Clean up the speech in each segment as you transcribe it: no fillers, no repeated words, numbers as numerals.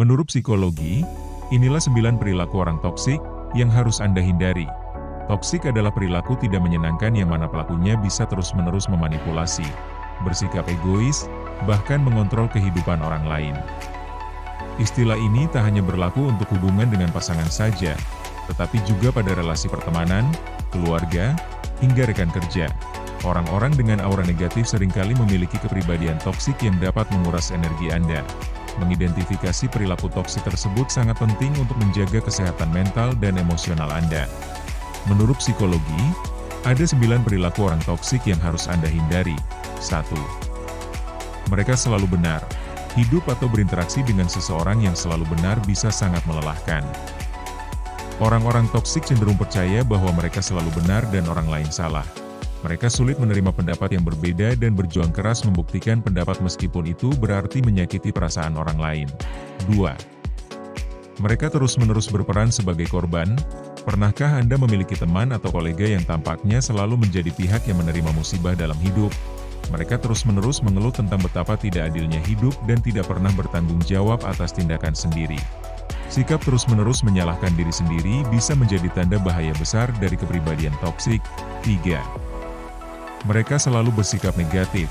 Menurut psikologi, inilah 9 perilaku orang toksik yang harus Anda hindari. Toksik adalah perilaku tidak menyenangkan yang mana pelakunya bisa terus-menerus memanipulasi, bersikap egois, bahkan mengontrol kehidupan orang lain. Istilah ini tak hanya berlaku untuk hubungan dengan pasangan saja, tetapi juga pada relasi pertemanan, keluarga, hingga rekan kerja. Orang-orang dengan aura negatif seringkali memiliki kepribadian toksik yang dapat menguras energi Anda. Mengidentifikasi perilaku toksik tersebut sangat penting untuk menjaga kesehatan mental dan emosional Anda. Menurut psikologi, ada 9 perilaku orang toksik yang harus Anda hindari. 1. Mereka selalu benar. Hidup atau berinteraksi dengan seseorang yang selalu benar bisa sangat melelahkan. Orang-orang toksik cenderung percaya bahwa mereka selalu benar dan orang lain salah. Mereka sulit menerima pendapat yang berbeda dan berjuang keras membuktikan pendapat meskipun itu berarti menyakiti perasaan orang lain. 2. Mereka terus-menerus berperan sebagai korban. Pernahkah Anda memiliki teman atau kolega yang tampaknya selalu menjadi pihak yang menerima musibah dalam hidup? Mereka terus-menerus mengeluh tentang betapa tidak adilnya hidup dan tidak pernah bertanggung jawab atas tindakan sendiri. Sikap terus-menerus menyalahkan diri sendiri bisa menjadi tanda bahaya besar dari kepribadian toksik. 3. Mereka selalu bersikap negatif.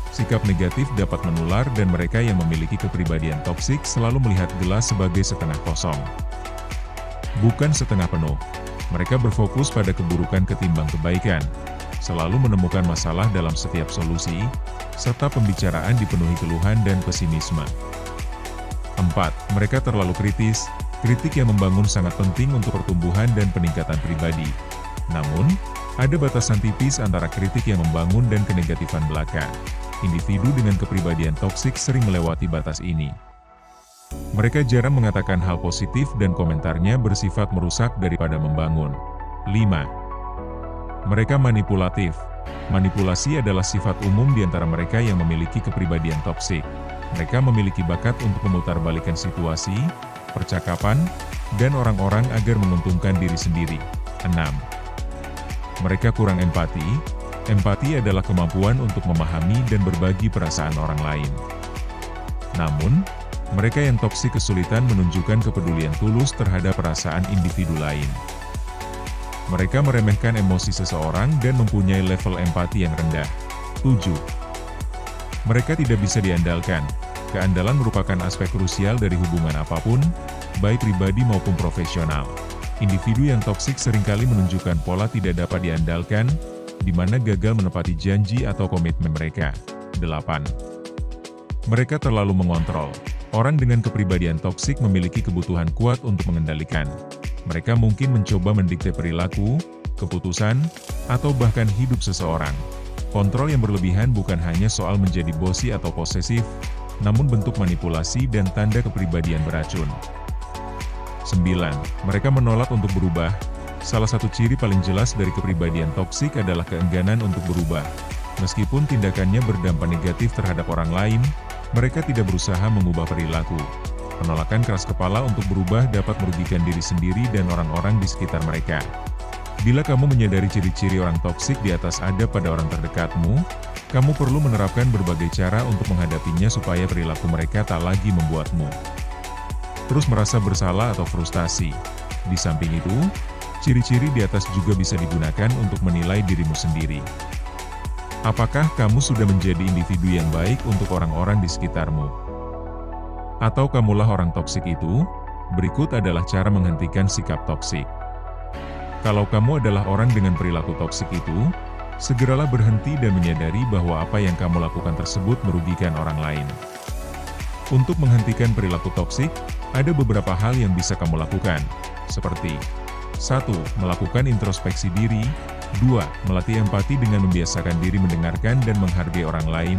Sikap negatif dapat menular dan mereka yang memiliki kepribadian toksik selalu melihat gelas sebagai setengah kosong, bukan setengah penuh. Mereka berfokus pada keburukan ketimbang kebaikan, selalu menemukan masalah dalam setiap solusi, serta pembicaraan dipenuhi keluhan dan pesimisme. 4. Mereka terlalu kritis. Kritik yang membangun sangat penting untuk pertumbuhan dan peningkatan pribadi. Namun, ada batasan tipis antara kritik yang membangun dan kenegatifan belaka. Individu dengan kepribadian toksik sering melewati batas ini. Mereka jarang mengatakan hal positif dan komentarnya bersifat merusak daripada membangun. 5. Mereka manipulatif. Manipulasi adalah sifat umum di antara mereka yang memiliki kepribadian toksik. Mereka memiliki bakat untuk memutarbalikkan situasi, percakapan, dan orang-orang agar menguntungkan diri sendiri. 6. Mereka kurang empati. Empati adalah kemampuan untuk memahami dan berbagi perasaan orang lain. Namun, mereka yang toksik kesulitan menunjukkan kepedulian tulus terhadap perasaan individu lain. Mereka meremehkan emosi seseorang dan mempunyai level empati yang rendah. 7. Mereka tidak bisa diandalkan. Keandalan merupakan aspek krusial dari hubungan apapun, baik pribadi maupun profesional. Individu yang toksik seringkali menunjukkan pola tidak dapat diandalkan, di mana gagal menepati janji atau komitmen mereka. 8. Mereka terlalu mengontrol. Orang dengan kepribadian toksik memiliki kebutuhan kuat untuk mengendalikan. Mereka mungkin mencoba mendikte perilaku, keputusan, atau bahkan hidup seseorang. Kontrol yang berlebihan bukan hanya soal menjadi bosi atau posesif, namun bentuk manipulasi dan tanda kepribadian beracun. 9. Mereka menolak untuk berubah. Salah satu ciri paling jelas dari kepribadian toksik adalah keengganan untuk berubah. Meskipun tindakannya berdampak negatif terhadap orang lain, mereka tidak berusaha mengubah perilaku. Penolakan keras kepala untuk berubah dapat merugikan diri sendiri dan orang-orang di sekitar mereka. Bila kamu menyadari ciri-ciri orang toksik di atas ada pada orang terdekatmu, kamu perlu menerapkan berbagai cara untuk menghadapinya supaya perilaku mereka tak lagi membuatmu terus merasa bersalah atau frustasi. Di samping itu, ciri-ciri di atas juga bisa digunakan untuk menilai dirimu sendiri. Apakah kamu sudah menjadi individu yang baik untuk orang-orang di sekitarmu? Atau kamulah orang toksik itu? Berikut adalah cara menghentikan sikap toksik. Kalau kamu adalah orang dengan perilaku toksik itu, segeralah berhenti dan menyadari bahwa apa yang kamu lakukan tersebut merugikan orang lain. Untuk menghentikan perilaku toksik, ada beberapa hal yang bisa kamu lakukan, seperti 1. Melakukan introspeksi diri. 2. Melatih empati dengan membiasakan diri mendengarkan dan menghargai orang lain.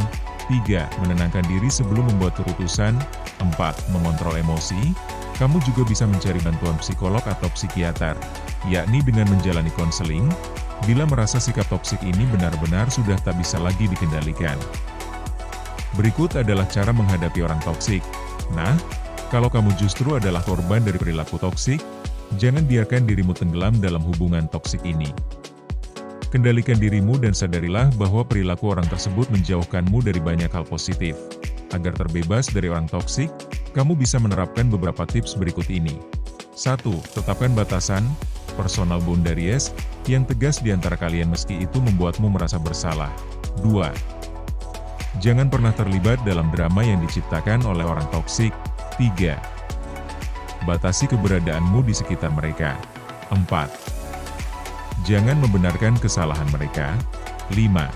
3. Menenangkan diri sebelum membuat keputusan. 4. Mengontrol emosi. Kamu juga bisa mencari bantuan psikolog atau psikiater, yakni dengan menjalani konseling, bila merasa sikap toksik ini benar-benar sudah tak bisa lagi dikendalikan. Berikut adalah cara menghadapi orang toksik. Nah, kalau kamu justru adalah korban dari perilaku toksik, jangan biarkan dirimu tenggelam dalam hubungan toksik ini. Kendalikan dirimu dan sadarilah bahwa perilaku orang tersebut menjauhkanmu dari banyak hal positif. Agar terbebas dari orang toksik, Kamu bisa menerapkan beberapa tips berikut ini. 1. Tetapkan batasan, personal boundaries, yang tegas di antara kalian meski itu membuatmu merasa bersalah. 2. Jangan pernah terlibat dalam drama yang diciptakan oleh orang toksik. 3. Batasi keberadaanmu di sekitar mereka. 4. Jangan membenarkan kesalahan mereka. 5.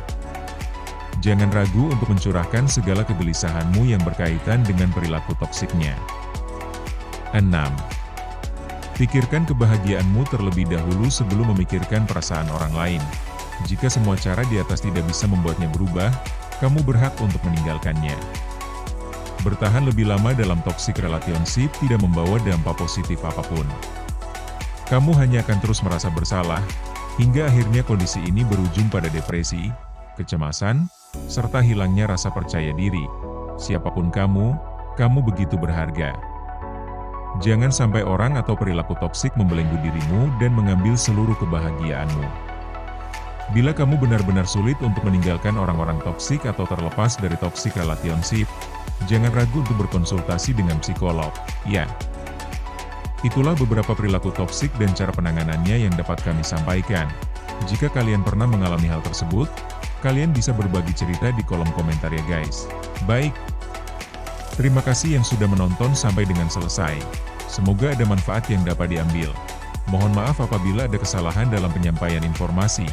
Jangan ragu untuk mencurahkan segala kegelisahanmu yang berkaitan dengan perilaku toksiknya. 6. Pikirkan kebahagiaanmu terlebih dahulu sebelum memikirkan perasaan orang lain. Jika semua cara di atas tidak bisa membuatnya berubah, kamu berhak untuk meninggalkannya. Bertahan lebih lama dalam toxic relationship tidak membawa dampak positif apapun. Kamu hanya akan terus merasa bersalah, hingga akhirnya kondisi ini berujung pada depresi, kecemasan, serta hilangnya rasa percaya diri. Siapapun kamu begitu berharga. Jangan sampai orang atau perilaku toksik membelenggu dirimu dan mengambil seluruh kebahagiaanmu. Bila kamu benar-benar sulit untuk meninggalkan orang-orang toksik atau terlepas dari toxic relationship, jangan ragu untuk berkonsultasi dengan psikolog. Ya, itulah beberapa perilaku toksik dan cara penanganannya yang dapat kami sampaikan. Jika kalian pernah mengalami hal tersebut, kalian bisa berbagi cerita di kolom komentar ya guys. Baik, terima kasih yang sudah menonton sampai dengan selesai. Semoga ada manfaat yang dapat diambil. Mohon maaf apabila ada kesalahan dalam penyampaian informasi.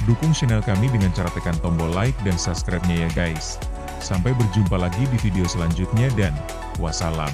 Dukung channel kami dengan cara tekan tombol like dan subscribe-nya ya guys. Sampai berjumpa lagi di video selanjutnya dan wassalam.